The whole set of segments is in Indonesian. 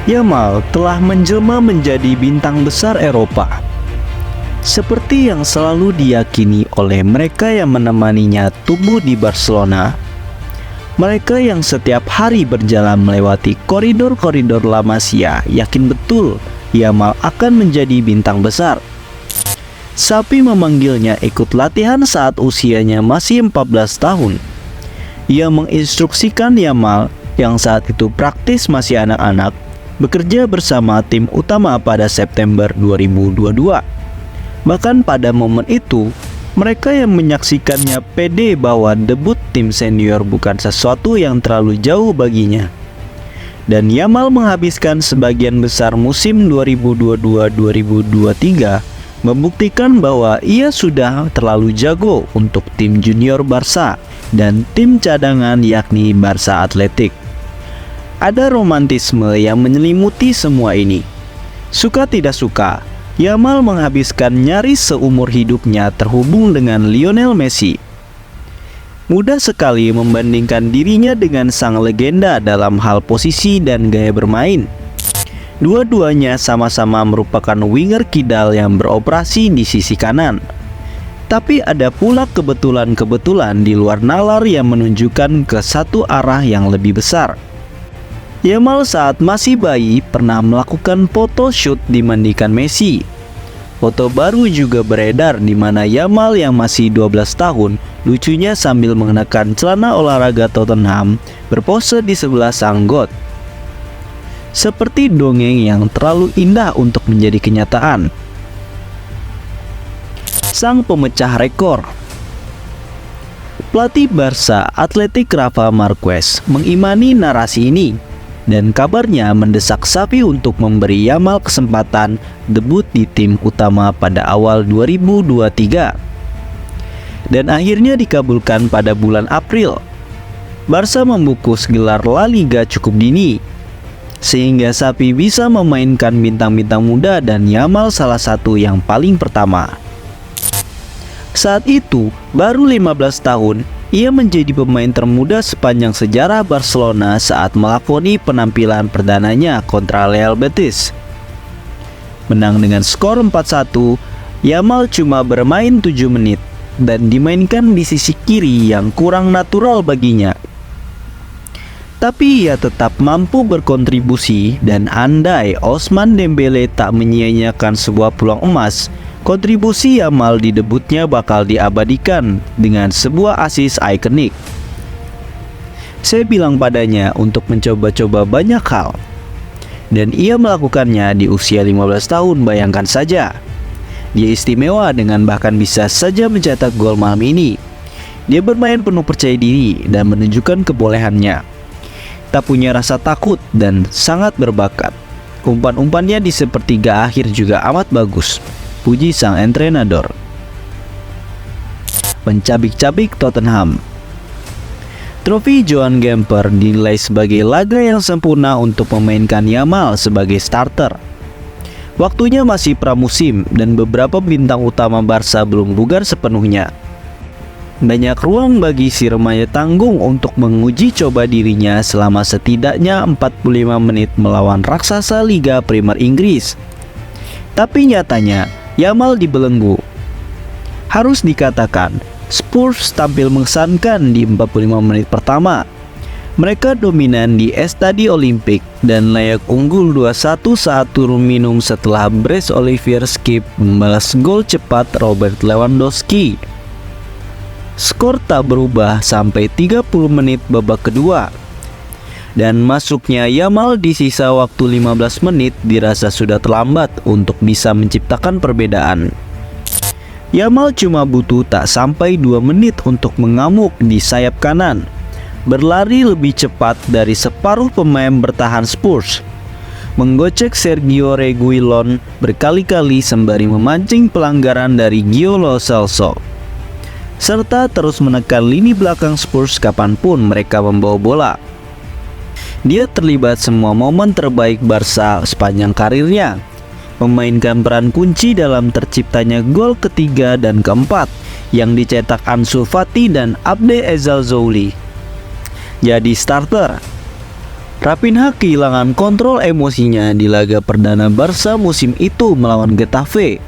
Yamal telah menjelma menjadi bintang besar Eropa. Seperti yang selalu diyakini oleh mereka yang menemaninya tumbuh di Barcelona, mereka yang setiap hari berjalan melewati koridor-koridor La Masia yakin betul Yamal akan menjadi bintang besar. Xavi memanggilnya ikut latihan saat usianya masih 14 tahun. Ia menginstruksikan Yamal yang saat itu praktis masih anak-anak bekerja bersama tim utama pada September 2022. Bahkan pada momen itu, mereka yang menyaksikannya pede bahwa debut tim senior bukan sesuatu yang terlalu jauh baginya. Dan Yamal menghabiskan sebagian besar musim 2022-2023 membuktikan bahwa ia sudah terlalu jago untuk tim junior Barca dan tim cadangan yakni Barca Athletic. Ada romantisme yang menyelimuti semua ini. Suka tidak suka, Yamal menghabiskan nyaris seumur hidupnya terhubung dengan Lionel Messi. Mudah sekali membandingkan dirinya dengan sang legenda dalam hal posisi dan gaya bermain. Dua-duanya sama-sama merupakan winger kidal yang beroperasi di sisi kanan. Tapi ada pula kebetulan-kebetulan di luar nalar yang menunjukkan ke satu arah yang lebih besar. Yamal saat masih bayi pernah melakukan foto shoot dimandikan Messi. Foto baru juga beredar di mana Yamal yang masih 12 tahun lucunya sambil mengenakan celana olahraga Tottenham berpose di sebelah sang god. Seperti dongeng yang terlalu indah untuk menjadi kenyataan. Sang pemecah rekor. Pelatih Barca Athletic Rafa Marquez mengimani narasi ini dan kabarnya mendesak Xavi untuk memberi Yamal kesempatan debut di tim utama pada awal 2023. Dan akhirnya dikabulkan pada bulan April. Barca membungkus gelar La Liga cukup dini, sehingga Xavi bisa memainkan bintang-bintang muda dan Yamal salah satu yang paling pertama. Saat itu, baru 15 tahun, ia menjadi pemain termuda sepanjang sejarah Barcelona saat melakoni penampilan perdananya kontra Real Betis. Menang dengan skor 4-1, Yamal cuma bermain 7 menit dan dimainkan di sisi kiri yang kurang natural baginya. Tapi ia tetap mampu berkontribusi dan andai Ousmane Dembele tak menyia-nyiakan sebuah peluang emas, kontribusi Yamal di debutnya bakal diabadikan dengan sebuah assist ikonik. Saya bilang padanya untuk mencoba-coba banyak hal, dan ia melakukannya di usia 15 tahun. Bayangkan saja, dia istimewa dengan bahkan bisa saja mencetak gol malam ini. Dia bermain penuh percaya diri dan menunjukkan kebolehannya. Tak punya rasa takut dan sangat berbakat. Umpan-umpannya di sepertiga akhir juga amat bagus. Puji sang entrenador. Pencabik-cabik Tottenham. Trofi Johan Gamper dinilai sebagai laga yang sempurna untuk memainkan Yamal sebagai starter. Waktunya masih pramusim dan beberapa bintang utama Barca belum bugar sepenuhnya. Banyak ruang bagi si remaja tanggung untuk menguji coba dirinya selama setidaknya 45 menit melawan raksasa Liga Primer Inggris. Tapi nyatanya Yamal dibelenggu. Harus dikatakan, Spurs tampil mengesankan di 45 menit pertama. Mereka dominan di Estadi Olimpik dan layak unggul 2-1 saat turun minum setelah Brice Olivier Skip membalas gol cepat Robert Lewandowski. Skor tak berubah sampai 30 menit babak kedua. Dan masuknya Yamal di sisa waktu 15 menit dirasa sudah terlambat untuk bisa menciptakan perbedaan. Yamal cuma butuh tak sampai 2 menit untuk mengamuk di sayap kanan, berlari lebih cepat dari separuh pemain bertahan Spurs, menggocek Sergio Reguilon berkali-kali sembari memancing pelanggaran dari Gio Lo Celso, serta terus menekan lini belakang Spurs kapanpun mereka membawa bola. Dia terlibat semua momen terbaik Barca sepanjang karirnya, memainkan peran kunci dalam terciptanya gol ketiga dan keempat yang dicetak Ansu Fati dan Abde Ezzalzouli. Jadi starter. Raphinha kehilangan kontrol emosinya di laga perdana Barca musim itu melawan Getafe.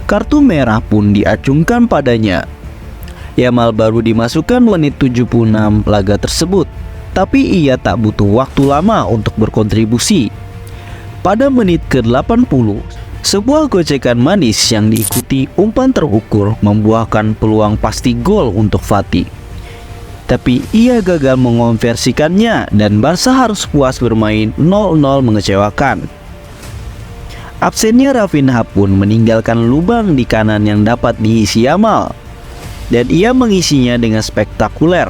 Kartu merah pun diacungkan padanya. Yamal baru dimasukkan menit 76 laga tersebut, tapi ia tak butuh waktu lama untuk berkontribusi. Pada menit ke-80, sebuah gocekan manis yang diikuti umpan terukur membuahkan peluang pasti gol untuk Fati. Tapi ia gagal mengonversikannya dan Barca harus puas bermain 0-0 mengecewakan. Absennya Raphinha pun meninggalkan lubang di kanan yang dapat diisi Yamal, dan ia mengisinya dengan spektakuler.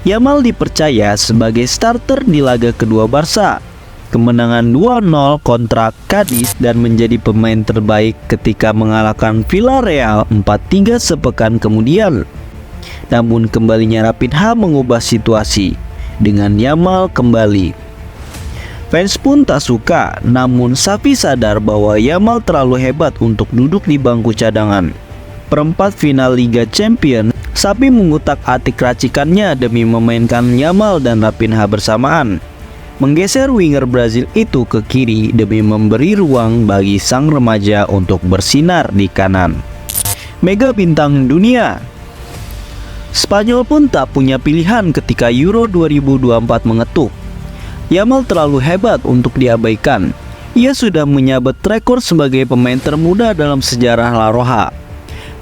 Yamal dipercaya sebagai starter di laga kedua Barca, kemenangan 2-0 kontra Cadiz, dan menjadi pemain terbaik ketika mengalahkan Villarreal 4-3 sepekan kemudian. Namun kembalinya Raphinha mengubah situasi dengan Yamal kembali. Fans pun tak suka, namun Xavi sadar bahwa Yamal terlalu hebat untuk duduk di bangku cadangan. Perempat final Liga Champions, Xavi mengutak-atik racikannya demi memainkan Yamal dan Raphinha bersamaan, menggeser winger Brazil itu ke kiri demi memberi ruang bagi sang remaja untuk bersinar di kanan. Mega bintang dunia, Spanyol pun tak punya pilihan ketika Euro 2024 mengetuk. Yamal terlalu hebat untuk diabaikan. Ia sudah menyabet rekor sebagai pemain termuda dalam sejarah La Roja.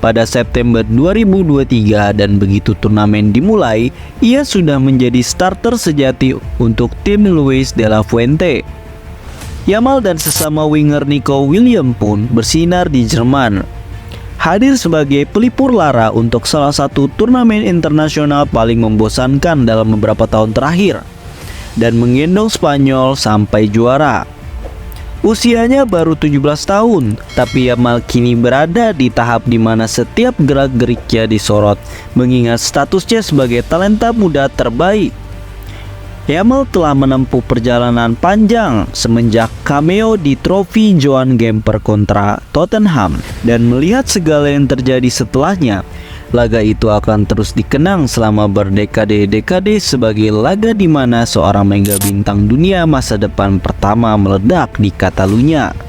Pada September 2023 dan begitu turnamen dimulai, ia sudah menjadi starter sejati untuk tim Luis de la Fuente. Yamal dan sesama winger Nico Williams pun bersinar di Jerman, hadir sebagai pelipur lara untuk salah satu turnamen internasional paling membosankan dalam beberapa tahun terakhir, dan menggendong Spanyol sampai juara. Usianya baru 17 tahun, tapi Yamal kini berada di tahap di mana setiap gerak-geriknya disorot, mengingat statusnya sebagai talenta muda terbaik. Yamal telah menempuh perjalanan panjang semenjak cameo di trofi Joan Gamper kontra Tottenham, dan melihat segala yang terjadi setelahnya, laga itu akan terus dikenang selama berdekade-dekade sebagai laga di mana seorang mega bintang dunia masa depan pertama meledak di Catalunya.